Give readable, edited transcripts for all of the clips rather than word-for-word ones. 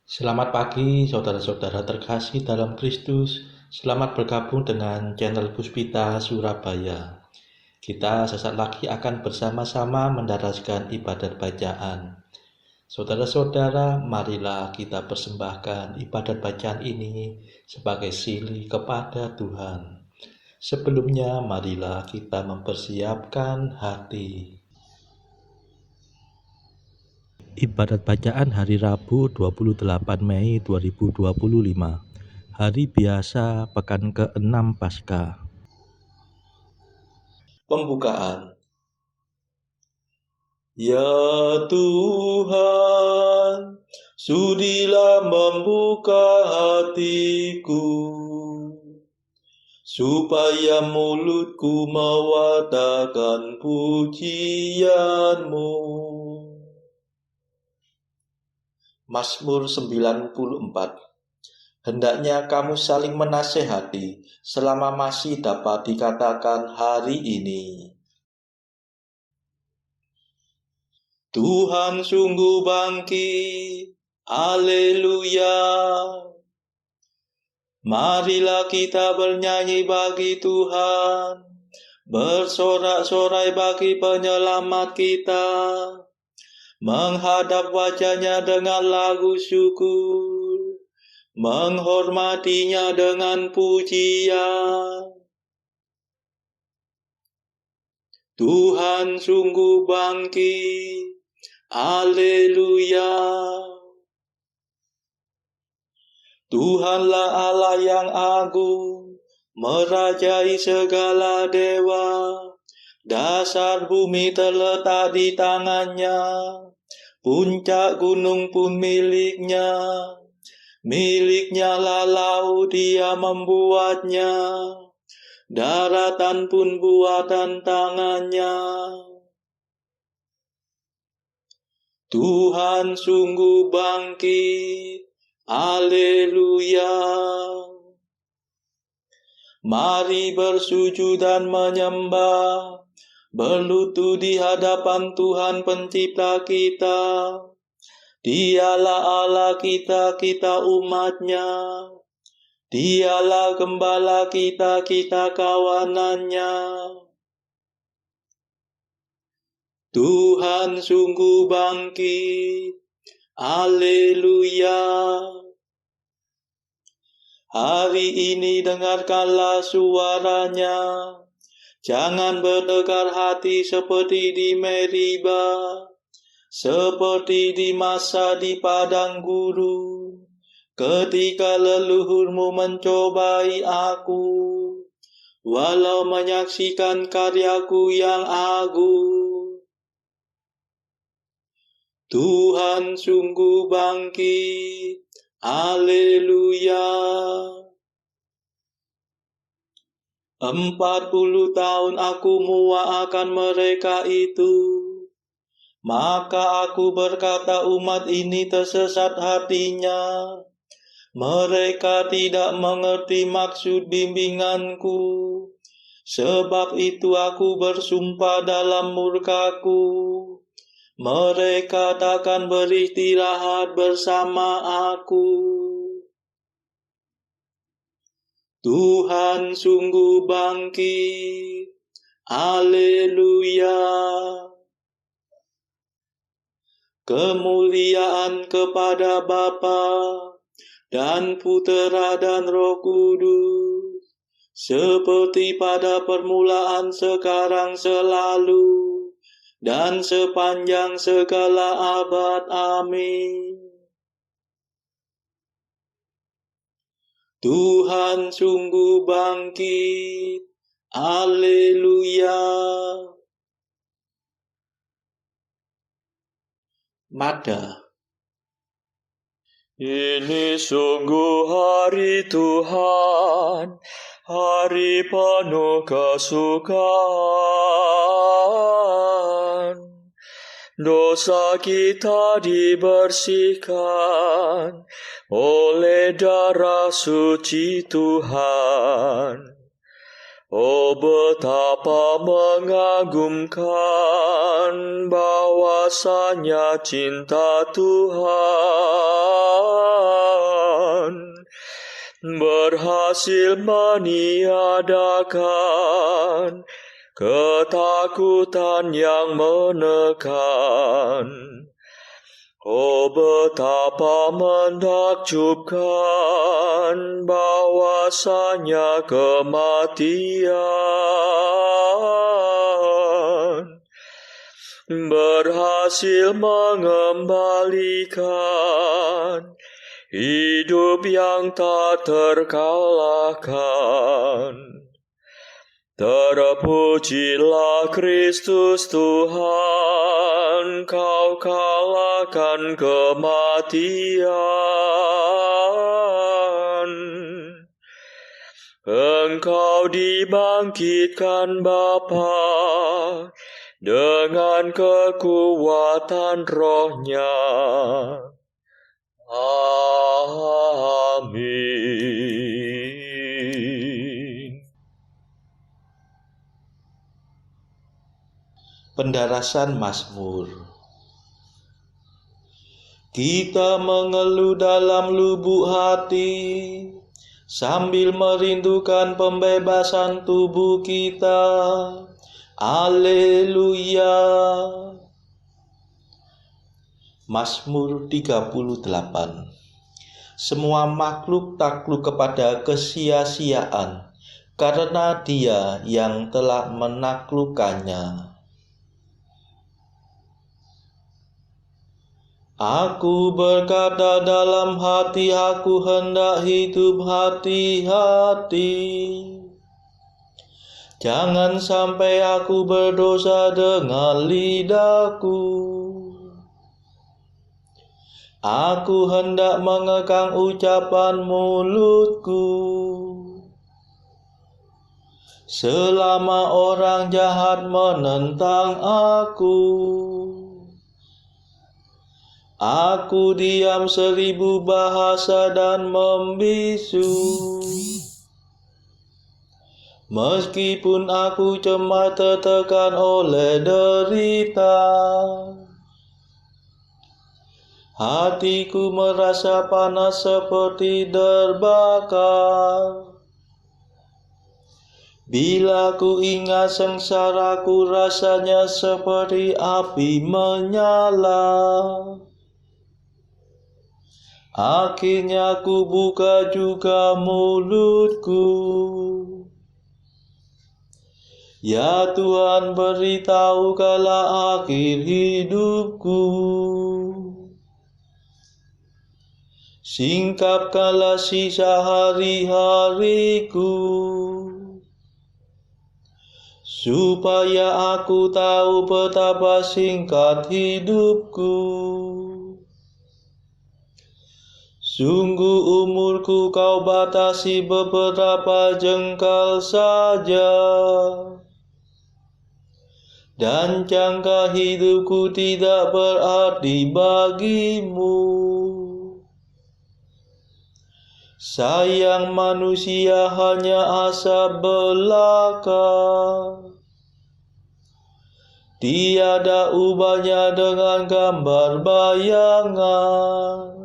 Selamat pagi, saudara-saudara terkasih dalam Kristus. Selamat bergabung dengan channel Puspita Surabaya. Kita sesaat lagi akan bersama-sama mendaraskan ibadat bacaan. Saudara-saudara, marilah kita persembahkan ibadat bacaan ini sebagai sili kepada Tuhan. Sebelumnya, marilah kita mempersiapkan hati. Ibadat bacaan hari Rabu 28 Mei 2025. Hari biasa pekan ke-6 Paskah. Pembukaan. Ya Tuhan, sudilah membuka hatiku, supaya mulutku mewatakan pujian-Mu. Mazmur 94. Hendaknya kamu saling menasehati selama masih dapat dikatakan hari ini. Tuhan sungguh bangkit, haleluya. Marilah kita bernyanyi bagi Tuhan, bersorak-sorai bagi penyelamat kita, menghadap wajah-Nya dengan lagu syukur, menghormatinya dengan pujian. Tuhan sungguh bangkit, haleluya. Tuhanlah Allah yang agung, merajai segala dewa. Dasar bumi terletak di tangan-Nya, puncak gunung pun milik-Nya. Milik-Nya lah laut, Dia membuatnya, daratan pun buatan tangan-Nya. Tuhan sungguh bangkit, haleluya. Mari bersujud dan menyembah, berlutut di hadapan Tuhan pencipta kita. Dialah Allah kita, kita umat-Nya. Dialah gembala kita, kita kawanan-Nya. Tuhan sungguh bangkit, haleluya. Hari ini dengarkanlah suara-Nya. Jangan bertegar hati seperti di Meriba, seperti di masa di padang gurun, ketika leluhurmu mencobai aku, walau menyaksikan karyaku yang agung. Tuhan sungguh bangkit, haleluya. 40 tahun aku muak akan mereka itu. Maka aku berkata, umat ini tersesat hatinya. Mereka tidak mengerti maksud bimbinganku. Sebab itu aku bersumpah dalam murkaku, mereka takkan beristirahat bersama aku. Tuhan sungguh bangkit, haleluya. Kemuliaan kepada Bapa dan Putera dan Roh Kudus, seperti pada permulaan, sekarang, selalu, dan sepanjang segala abad. Amin. Tuhan sungguh bangkit, haleluya. Mada. Ini sungguh hari Tuhan, hari penuh kesukaan. Dosa kita dibersihkan oleh darah suci Tuhan. Oh, betapa mengagumkan bahwasanya cinta Tuhan berhasil meniadakan ketakutan yang menekan. Oh, betapa menakjubkan bahwasanya kematian berhasil mengembalikan hidup yang tak terkalahkan. Terpujilah Kristus Tuhan, Kau kalahkan kematian. Engkau dibangkitkan Bapa dengan kekuatan Roh-Nya. Amin. Pendarasan Mazmur. Kita mengeluh dalam lubuk hati, sambil merindukan pembebasan tubuh kita. Haleluya. Mazmur 38. Semua makhluk takluk kepada kesia-siaan, karena Dia yang telah menaklukkannya. Aku berkata dalam hati, aku hendak hidup hati-hati. Jangan sampai aku berdosa dengan lidahku. Aku hendak mengekang ucapan mulutku, selama orang jahat menentang aku. Aku diam 1000 bahasa dan membisu. Meskipun aku cemas tertekan oleh derita, hatiku merasa panas seperti terbakar. Bila ku ingat sengsaraku, rasanya seperti api menyala. Akhirnya ku buka juga mulutku. Ya Tuhan, beritahukanlah akhir hidupku. Singkapkanlah sisa hari-hariku, supaya aku tahu betapa singkat hidupku. Sungguh umurku Kau batasi beberapa jengkal saja, dan jangka hidupku tidak berarti bagimu. Sayang manusia hanya asap belaka, tiada ubahnya dengan gambar bayangan.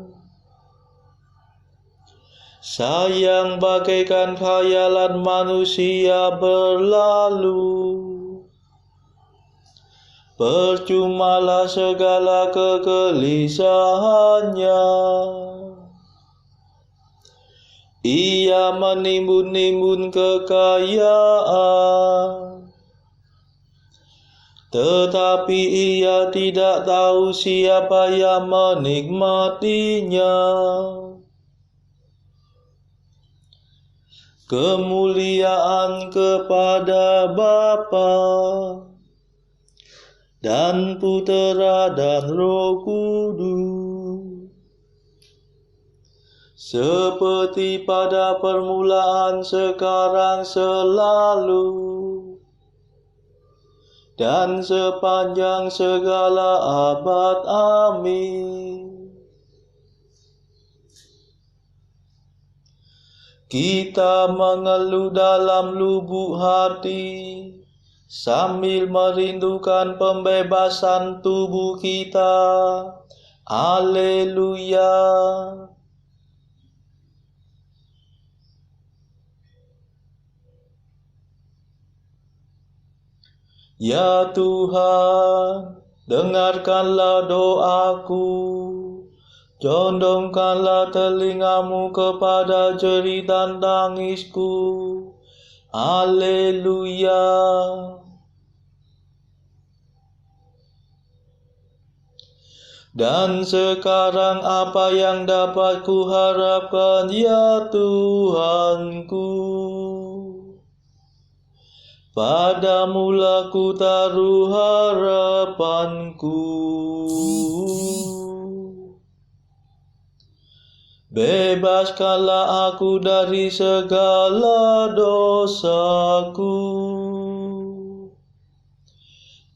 Sayang bagaikan khayalan manusia berlalu. Percumalah segala kegelisahannya. Ia menimbun-nimbun kekayaan, tetapi ia tidak tahu siapa yang menikmatinya. Kemuliaan kepada Bapa dan Putera dan Roh Kudus, seperti pada permulaan, sekarang, selalu, dan sepanjang segala abad. Amin. Kita mengeluh dalam lubuk hati, sambil merindukan pembebasan tubuh kita. Haleluya. Ya Tuhan, dengarkanlah doaku, condongkanlah telingamu kepada jerit dan tangisku. Haleluya. Dan sekarang apa yang dapat kuharapkan, ya Tuhanku? Padamulah ku taruh harapanku. Bebaskanlah aku dari segala dosaku.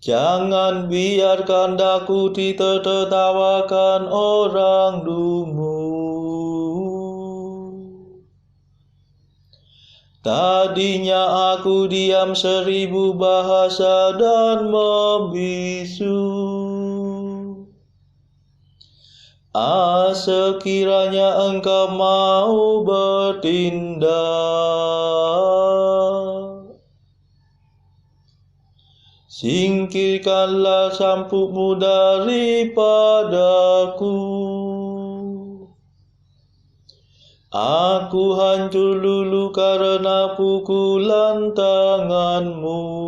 Jangan biarkan daku ditertawakan orang dungu. Tadinya aku diam 1000 bahasa dan membisu. Sekiranya Engkau mau bertindak, singkirkanlah sampukmu daripadaku. Aku hancur lulu karena pukulan tanganmu.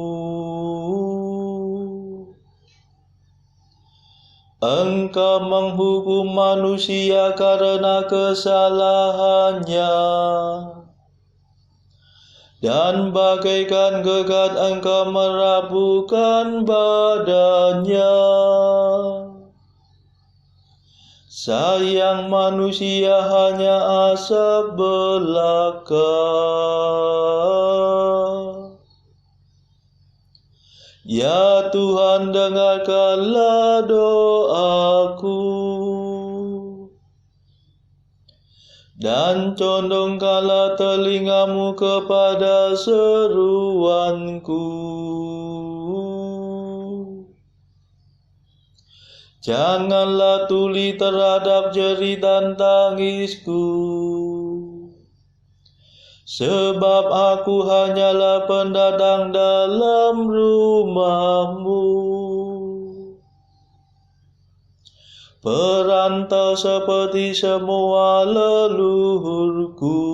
Engkau menghukum manusia karena kesalahannya, dan bagaikan gegat Engkau merapuhkan badannya. Sayang manusia hanya asap belaka. Ya Tuhan, dengarkanlah doaku, dan condongkanlah telingamu kepada seruanku. Janganlah tuli terhadap jerit dan tangisku, sebab aku hanyalah pendatang dalam rumahmu, perantau seperti semua leluhurku.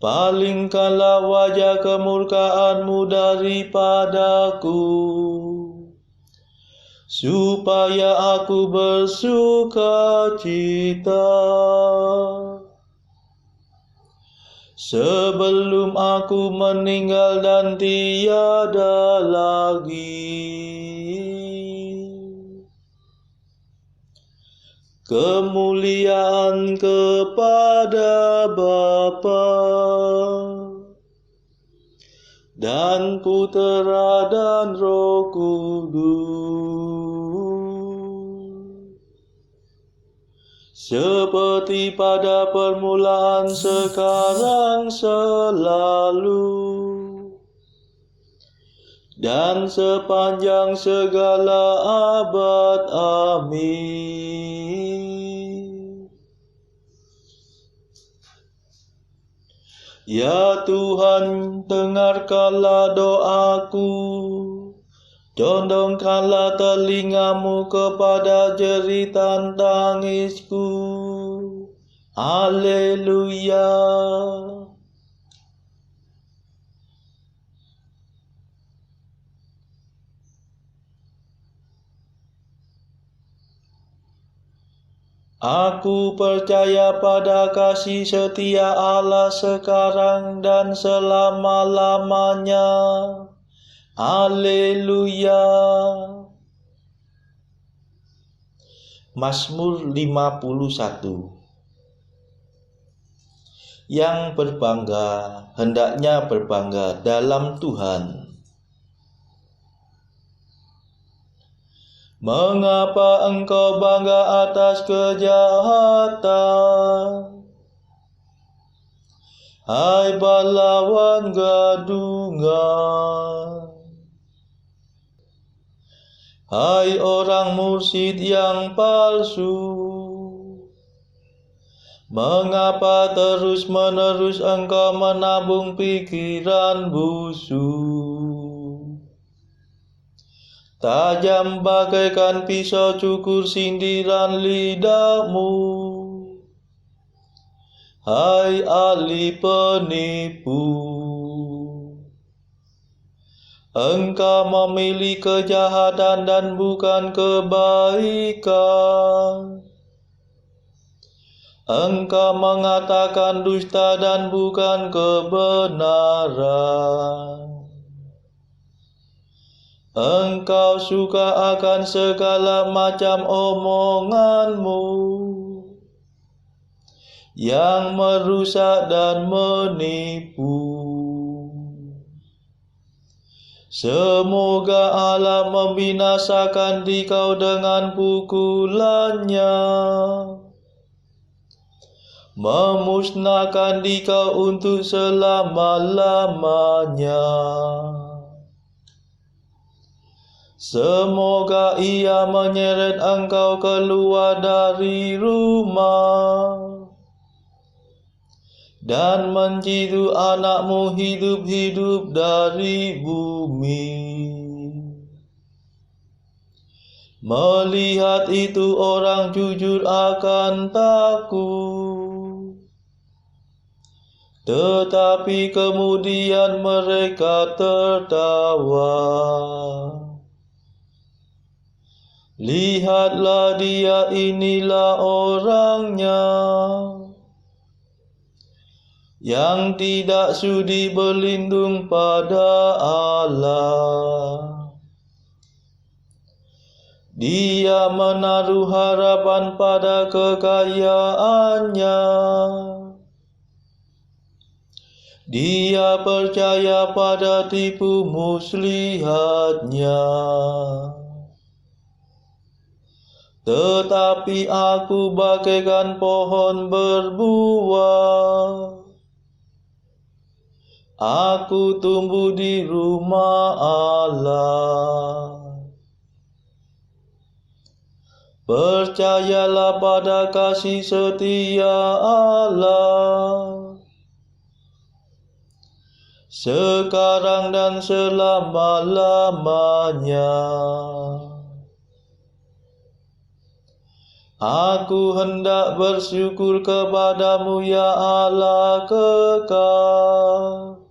Palingkanlah wajah kemurkaanmu daripadaku, supaya aku bersuka cita. Sebelum aku meninggal dan tiada lagi kemuliaan kepada Bapa dan Putera dan Roh Kudus, seperti pada permulaan, sekarang, selalu, dan sepanjang segala abad. Amin. Ya Tuhan, dengarkanlah doaku, condongkanlah telingamu kepada jeritan tangisku. Haleluya. Aku percaya pada kasih setia Allah sekarang dan selama-lamanya. Haleluya. Mazmur 51. Yang berbangga hendaknya berbangga dalam Tuhan. Mengapa engkau bangga atas kejahatan? Hai pahlawan gadungan, hai orang mursyid yang palsu, mengapa terus-menerus engkau menabung pikiran busuk? Tajam bagaikan pisau cukur sindiran lidahmu, hai ahli penipu. Engkau memilih kejahatan dan bukan kebaikan. Engkau mengatakan dusta dan bukan kebenaran. Engkau suka akan segala macam omonganmu yang merusak dan menipu. Semoga Allah membinasakan dikau dengan pukulannya, memusnahkan dikau untuk selama-lamanya. Semoga ia menyeret engkau keluar dari rumah dan menjitu anakmu hidup-hidup dari bumi. Melihat itu orang jujur akan takut, tetapi kemudian mereka tertawa. Lihatlah dia, inilah orangnya yang tidak sudi berlindung pada Allah. Dia menaruh harapan pada kekayaannya. Dia percaya pada tipu muslihatnya. Tetapi aku bagaikan pohon berbuah. Aku tumbuh di rumah Allah. Percayalah pada kasih setia Allah, sekarang dan selama-lamanya. Aku hendak bersyukur kepadamu ya Allah kekal,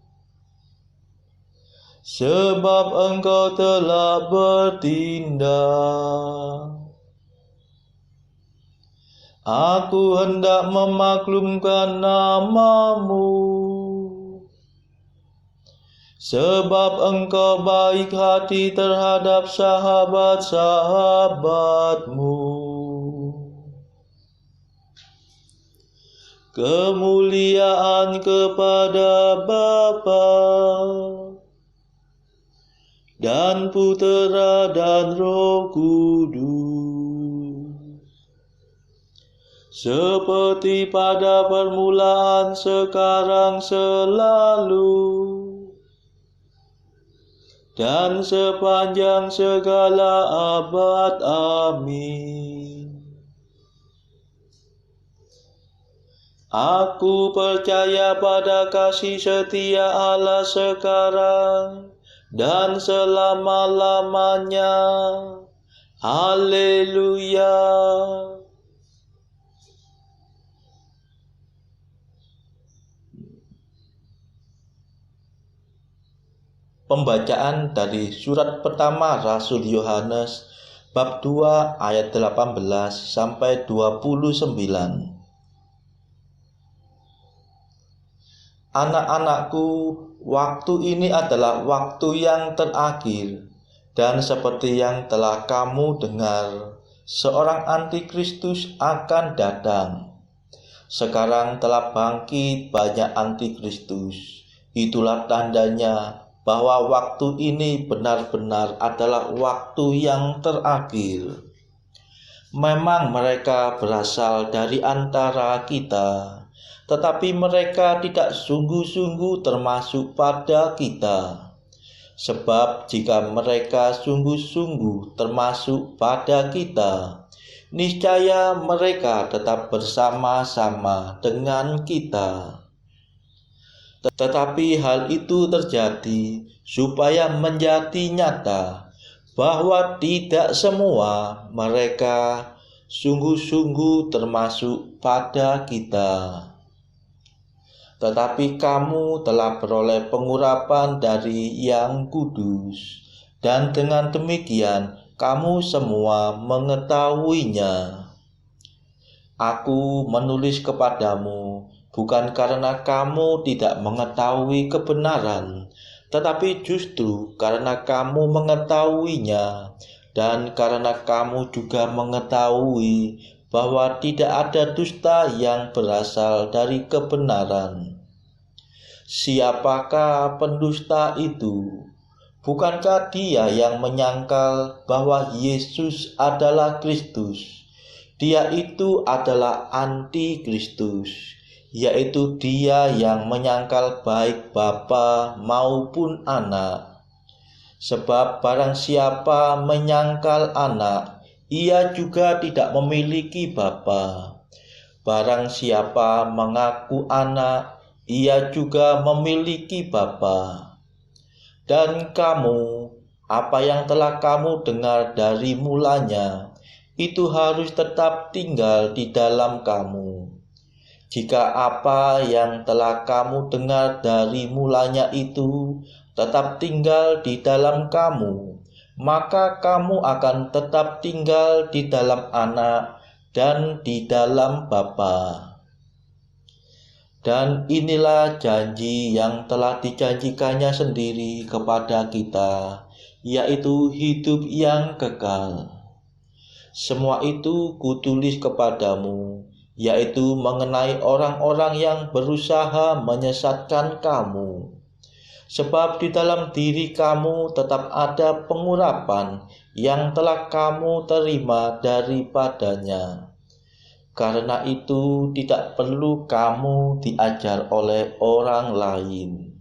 sebab engkau telah bertindak. Aku hendak memaklumkan namamu, sebab engkau baik hati terhadap sahabat-sahabatmu. Kemuliaan kepada Bapa dan Putera dan Roh Kudus, seperti pada permulaan, sekarang, selalu, dan sepanjang segala abad. Amin. Aku percaya pada kasih setia Allah sekarang dan selama-lamanya. Haleluya. Pembacaan dari surat pertama Rasul Yohanes bab 2 ayat 18 sampai 29. Anak-anakku, waktu ini adalah waktu yang terakhir, dan seperti yang telah kamu dengar, seorang antikristus akan datang. Sekarang telah bangkit banyak antikristus. Itulah tandanya bahwa waktu ini benar-benar adalah waktu yang terakhir. Memang mereka berasal dari antara kita, tetapi mereka tidak sungguh-sungguh termasuk pada kita. Sebab jika mereka sungguh-sungguh termasuk pada kita, niscaya mereka tetap bersama-sama dengan kita. Tetapi hal itu terjadi supaya menjadi nyata bahwa tidak semua mereka sungguh-sungguh termasuk pada kita. Tetapi kamu telah beroleh pengurapan dari Yang Kudus, dan dengan demikian kamu semua mengetahuinya. Aku menulis kepadamu bukan karena kamu tidak mengetahui kebenaran, tetapi justru karena kamu mengetahuinya, dan karena kamu juga mengetahui bahwa tidak ada dusta yang berasal dari kebenaran. Siapakah pendusta itu? Bukankah dia yang menyangkal bahwa Yesus adalah Kristus? Dia itu adalah anti-Kristus, yaitu dia yang menyangkal baik Bapa maupun Anak. Sebab barang siapa menyangkal Anak, ia juga tidak memiliki Bapa. Barang siapa mengaku Anak, ia juga memiliki Bapa. Dan kamu, apa yang telah kamu dengar dari mulanya, itu harus tetap tinggal di dalam kamu. Jika apa yang telah kamu dengar dari mulanya itu tetap tinggal di dalam kamu, maka kamu akan tetap tinggal di dalam Anak dan di dalam Bapa. Dan inilah janji yang telah dijanjikannya sendiri kepada kita, yaitu hidup yang kekal. Semua itu kutulis kepadamu, yaitu mengenai orang-orang yang berusaha menyesatkan kamu. Sebab di dalam diri kamu tetap ada pengurapan yang telah kamu terima daripadanya. Karena itu tidak perlu kamu diajar oleh orang lain.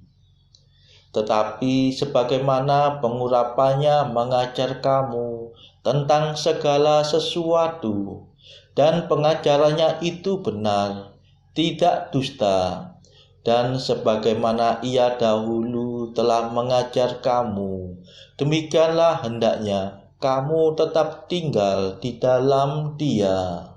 Tetapi sebagaimana pengurapannya mengajar kamu tentang segala sesuatu, dan pengajarannya itu benar, tidak dusta, dan sebagaimana ia dahulu telah mengajar kamu, demikianlah hendaknya kamu tetap tinggal di dalam Dia.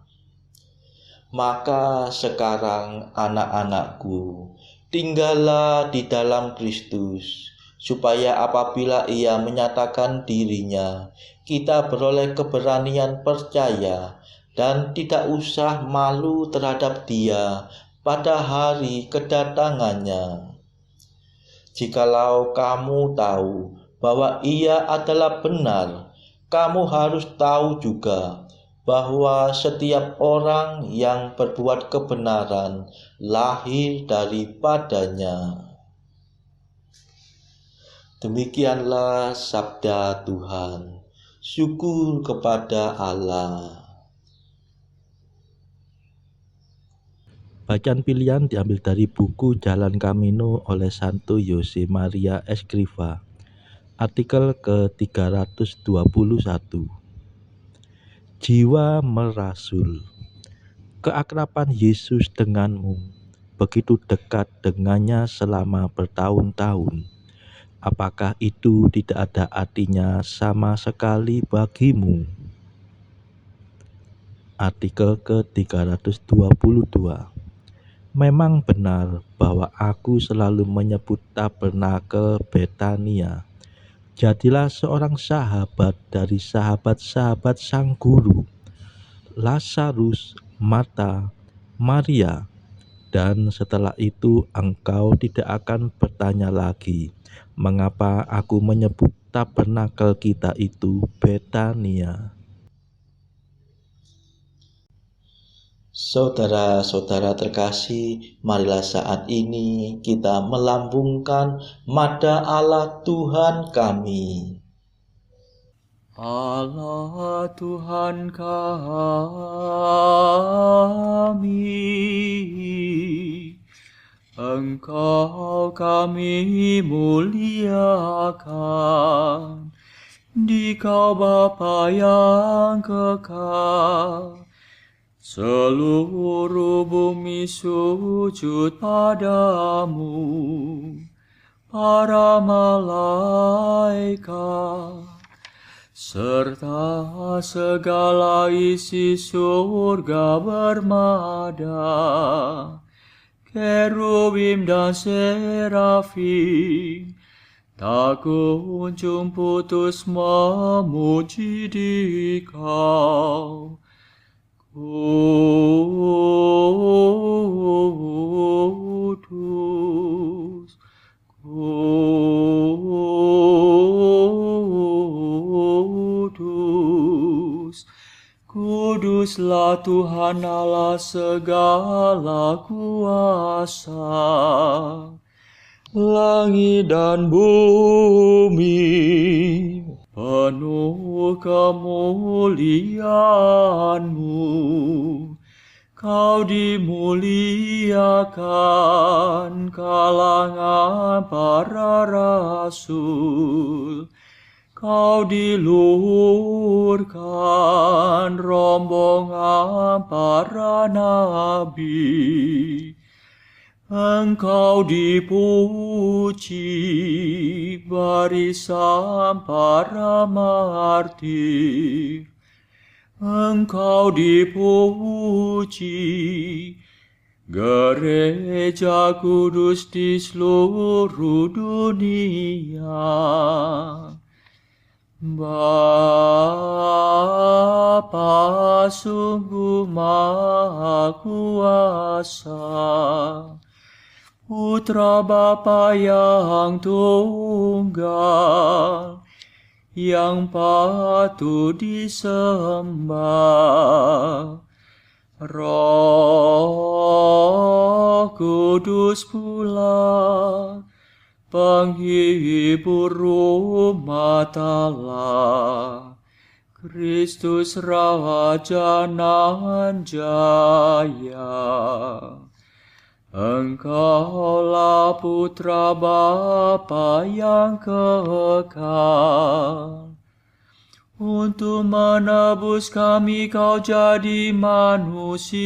Maka sekarang anak-anakku, tinggallah di dalam Kristus, supaya apabila Ia menyatakan dirinya, kita beroleh keberanian percaya dan tidak usah malu terhadap Dia pada hari kedatangannya. Jikalau kamu tahu bahwa Ia adalah benar, kamu harus tahu juga bahwa setiap orang yang berbuat kebenaran lahir daripadanya. Demikianlah sabda Tuhan. Syukur kepada Allah. Bacaan pilihan diambil dari buku Jalan Camino oleh Santo Jose Maria Escrivá, artikel ke-321. Jiwa merasul. Keakraban Yesus denganmu begitu dekat dengannya selama bertahun-tahun. Apakah itu tidak ada artinya sama sekali bagimu? Artikel ke-322. Memang benar bahwa aku selalu menyebut tabernakel Betania. Jadilah seorang sahabat dari sahabat-sahabat sang guru, Lazarus, Marta, Maria. Dan setelah itu engkau tidak akan bertanya lagi, mengapa aku menyebut tabernakel kita itu Betania. Saudara-saudara terkasih, marilah saat ini kita melambungkan Mada Allah Tuhan kami. Allah Tuhan kami, Engkau kami muliakan, Dikau Bapa yang kekal. Seluruh bumi sujud padamu, para malaikat, serta segala isi surga bermada, kerubim dan serafim, tak kunjung putus memuji Dikau. Kudus, kudus, kuduslah Tuhan Allah segala kuasa. Langit dan bumi penuh kemuliaan-Mu. Kau dimuliakan kalangan para rasul. Kau diluhurkan rombongan para nabi. Engkau dipuji barisan para martir. Engkau dipuji gereja kudus di seluruh dunia. Bapa sungguh Maha Kuasa, Putra Bapa yang tunggal, yang patut disembah. Roh Kudus pula, penghibur umat Allah, Kristus Raja nan jaya. Engkaulah Putra Bapa yang kekal. Untuk menebus kami Kau jadi manusia.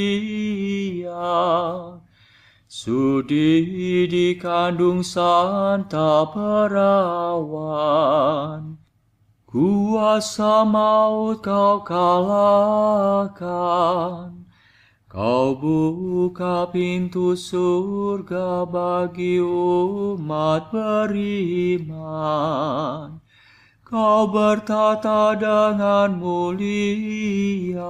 Sudi dikandung Santa Perawan. Kuasa maut Kau kalahkan. Kau buka pintu surga bagi umat beriman. Kau bertata dengan mulia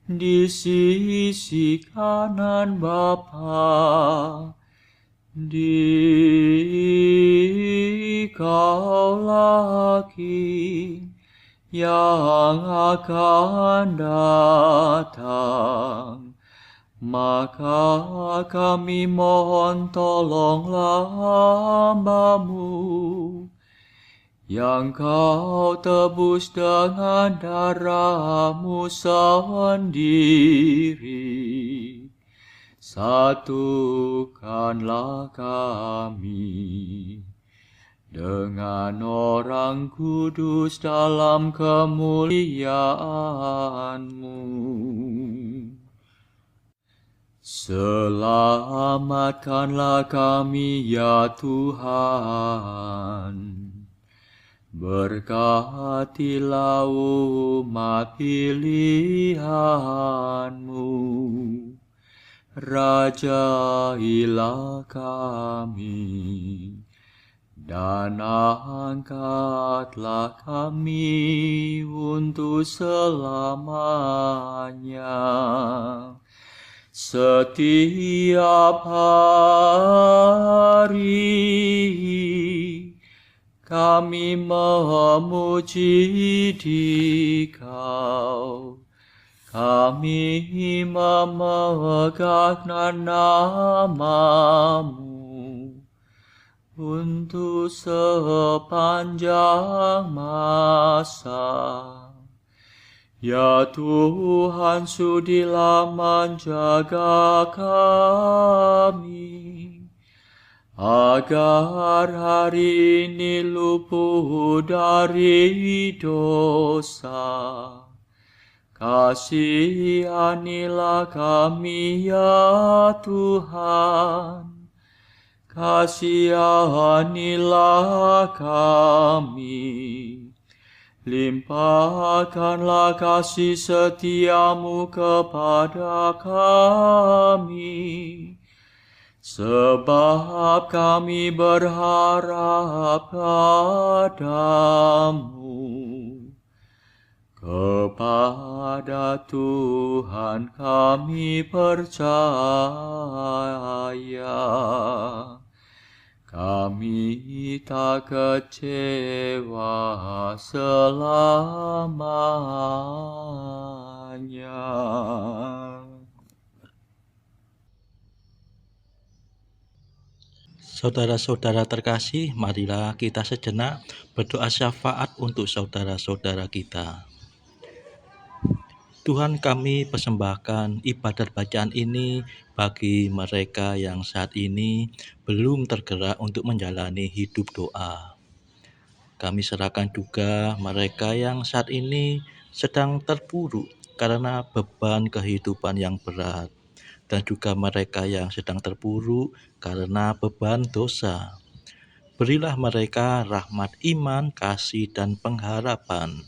di sisi kanan Bapa. Dikaulah King yang akan datang, maka kami mohon tolonglah hamba-Mu yang Kau tebus dengan darah-Mu sendiri. Satukanlah kami dengan orang kudus dalam kemuliaan-Mu. Selamatkanlah kami ya Tuhan. Berkatilah umat pilihan-Mu. Rajailah kami. Dan angkatlah kami untuk selamanya. Setiap hari kami memuji Dikau, kami memegang nama-Mu untuk sepanjang masa. Ya Tuhan, sudilah menjaga kami, agar hari ini luput dari dosa. Kasihanilah kami ya Tuhan, kasihanilah kami. Limpahkanlah kasih setia-Mu kepada kami, sebab kami berharap padamu. Kepada Tuhan kami percaya, kami tak kecewa selamanya. Saudara-saudara terkasih, marilah kita sejenak berdoa syafaat untuk saudara-saudara kita. Tuhan, kami persembahkan ibadat bacaan ini bagi mereka yang saat ini belum tergerak untuk menjalani hidup doa. Kami serahkan juga mereka yang saat ini sedang terpuruk karena beban kehidupan yang berat, dan juga mereka yang sedang terpuruk karena beban dosa. Berilah mereka rahmat iman, kasih, dan pengharapan.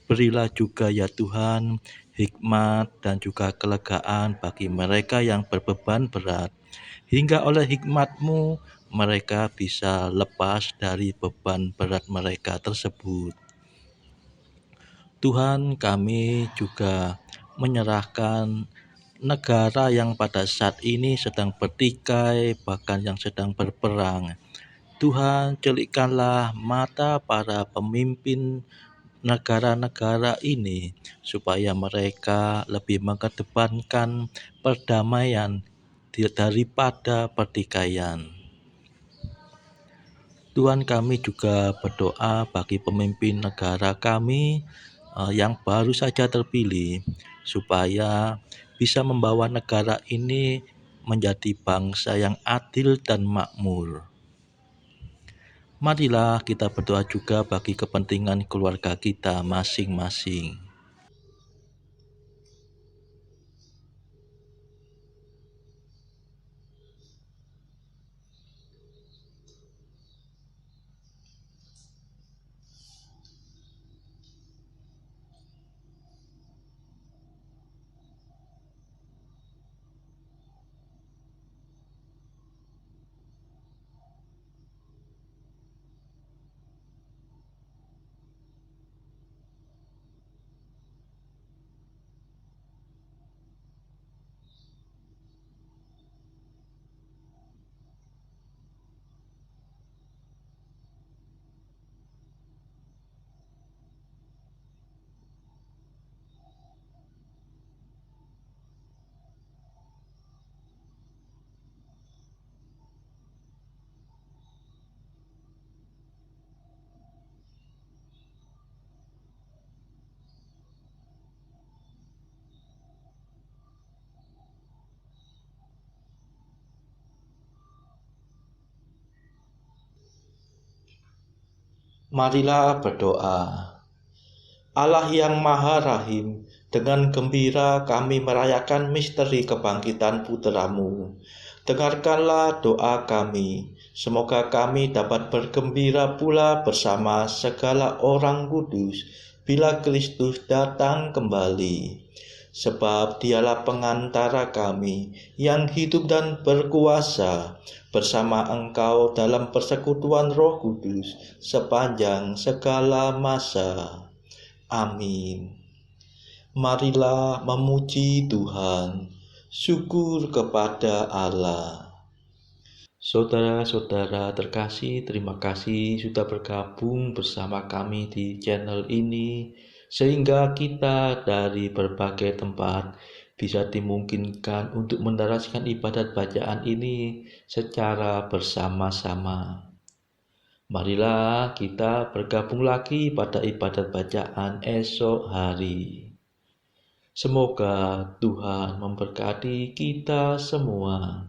Berilah juga ya Tuhan hikmat dan juga kelegaan bagi mereka yang berbeban berat, hingga oleh hikmat-Mu mereka bisa lepas dari beban berat mereka tersebut. Tuhan, kami juga menyerahkan negara yang pada saat ini sedang bertikai, bahkan yang sedang berperang. Tuhan, celikkanlah mata para pemimpin negara-negara ini supaya mereka lebih mengedepankan perdamaian daripada pertikaian. Tuhan, kami juga berdoa bagi pemimpin negara kami yang baru saja terpilih, supaya bisa membawa negara ini menjadi bangsa yang adil dan makmur. Marilah kita berdoa juga bagi kepentingan keluarga kita masing-masing. Marilah berdoa. Allah yang Maha Rahim, dengan gembira kami merayakan misteri kebangkitan Putra-Mu. Dengarkanlah doa kami, semoga kami dapat bergembira pula bersama segala orang kudus bila Kristus datang kembali. Sebab Dialah pengantara kami yang hidup dan berkuasa bersama Engkau dalam persekutuan Roh Kudus sepanjang segala masa. Amin. Marilah memuji Tuhan. Syukur kepada Allah. Saudara-saudara terkasih, terima kasih sudah bergabung bersama kami di channel ini. sehingga kita dari berbagai tempat bisa dimungkinkan untuk meneruskan ibadat bacaan ini secara bersama-sama. Marilah kita bergabung lagi pada ibadat bacaan esok hari. Semoga Tuhan memberkati kita semua.